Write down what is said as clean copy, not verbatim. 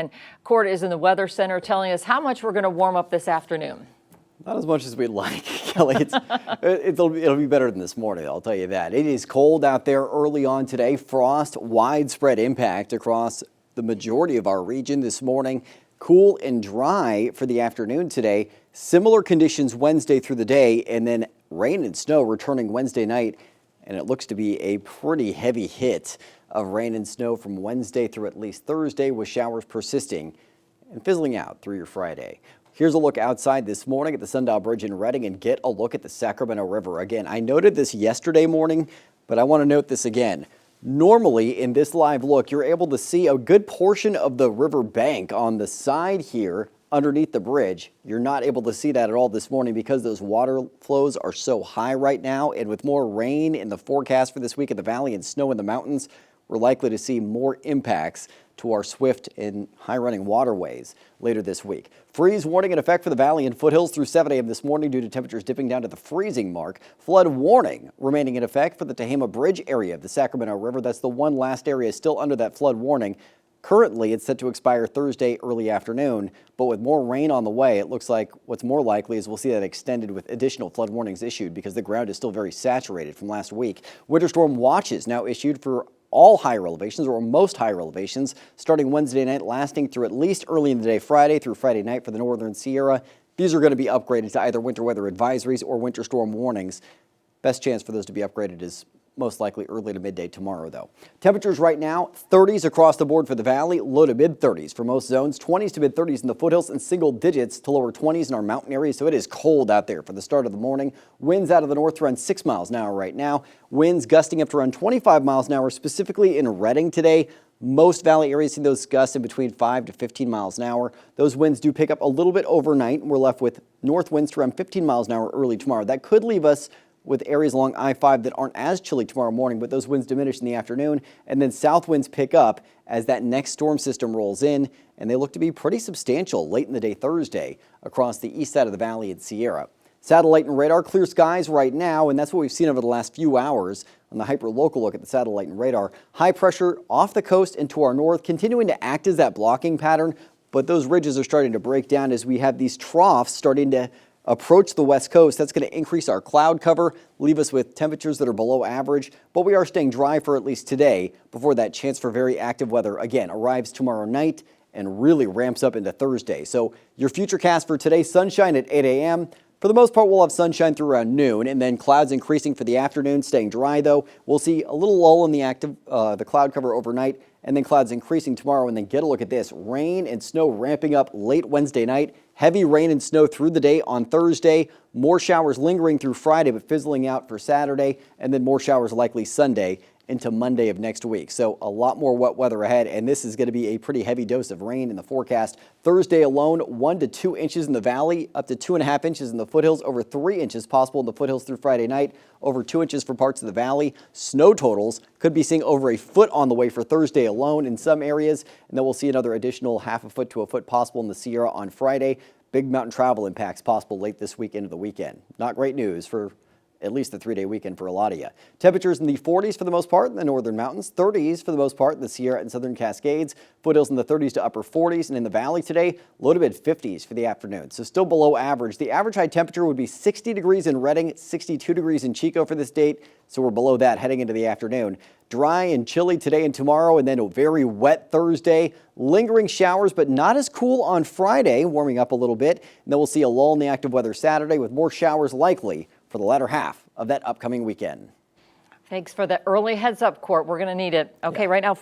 And Court is in the Weather Center telling us how much we're going to warm up this afternoon. Not as much as we'd like, Kelly. It'll be better than this morning, I'll tell you that. It is cold out there early on today. Frost, widespread impact across the majority of our region this morning. Cool and dry for the afternoon today. Similar conditions Wednesday through the day, and then rain and snow returning Wednesday night. And it looks to be a pretty heavy hit of rain and snow from Wednesday through at least Thursday, with showers persisting and fizzling out through your Friday. Here's a look outside this morning at the Sundial Bridge in Redding, and get a look at the Sacramento River. Again, I noted this yesterday morning, but I want to note this again. Normally in this live look, you're able to see a good portion of the river bank on the side here underneath the bridge. You're not able to see that at all this morning because those water flows are so high right now, and with more rain in the forecast for this week in the valley and snow in the mountains, we're likely to see more impacts to our swift and high-running waterways later this week. Freeze warning in effect for the valley and foothills through 7 a.m. this morning due to temperatures dipping down to the freezing mark. Flood warning remaining in effect for the Tehama Bridge area of the Sacramento River. That's the one last area still under that flood warning. Currently, it's set to expire Thursday early afternoon, but with more rain on the way, it looks like what's more likely is we'll see that extended with additional flood warnings issued because the ground is still very saturated from last week. Winter storm watches now issued for all higher elevations, or most higher elevations, starting Wednesday night, lasting through at least early in the day Friday through Friday night for the northern Sierra. These are going to be upgraded to either winter weather advisories or winter storm warnings. Best chance for those to be upgraded is most likely early to midday tomorrow, though. Temperatures right now, 30s across the board for the valley, low to mid 30s for most zones, 20s to mid 30s in the foothills, and single digits to lower 20s in our mountain areas. So it is cold out there for the start of the morning. Winds out of the north around 6 miles an hour right now. Winds gusting up to around 25 miles an hour, specifically in Redding today. Most valley areas see those gusts in between 5 to 15 miles an hour. Those winds do pick up a little bit overnight, and we're left with north winds to around 15 miles an hour early tomorrow. That could leave us with areas along I-5 that aren't as chilly tomorrow morning, but those winds diminish in the afternoon, and then south winds pick up as that next storm system rolls in, and they look to be pretty substantial late in the day Thursday across the east side of the valley and Sierra. Satellite and radar, clear skies right now, and that's what we've seen over the last few hours on the hyper-local look at the satellite and radar. High pressure off the coast and to our north, continuing to act as that blocking pattern, but those ridges are starting to break down as we have these troughs starting to approach the west coast. That's going to increase our cloud cover, leave us with temperatures that are below average, but we are staying dry for at least today before that chance for very active weather again arrives tomorrow night and really ramps up into Thursday. So your future cast for today, sunshine at 8 a.m. For the most part, we'll have sunshine through around noon, and then clouds increasing for the afternoon, staying dry though. We'll see a little lull in the cloud cover overnight, and then clouds increasing tomorrow. And then get a look at this, rain and snow ramping up late Wednesday night. Heavy rain and snow through the day on Thursday. More showers lingering through Friday, but fizzling out for Saturday, and then more showers likely Sunday into Monday of next week. So a lot more wet weather ahead, and this is going to be a pretty heavy dose of rain in the forecast. Thursday alone, 1 to 2 inches in the valley, up to 2.5 inches in the foothills, over 3 inches possible in the foothills through Friday night, over 2 inches for parts of the valley. Snow totals could be seeing over a foot on the way for Thursday alone in some areas, and then we'll see another additional half a foot to a foot possible in the Sierra on Friday. Big mountain travel impacts possible late this week into the weekend. Not great news for at least the 3-day weekend for a lot of you. Temperatures in the 40s for the most part in the northern mountains, 30s for the most part in the Sierra and southern Cascades, foothills in the 30s to upper 40s, and in the valley today, low to mid 50s for the afternoon. So still below average. The average high temperature would be 60 degrees in Redding, 62 degrees in Chico for this date, so we're below that heading into the afternoon. Dry and chilly today and tomorrow, and then a very wet Thursday. Lingering showers, but not as cool on Friday, warming up a little bit. And then we'll see a lull in the active weather Saturday with more showers likely for the latter half of that upcoming weekend. Thanks for the early heads up, Court. We're going to need it. Okay, right now,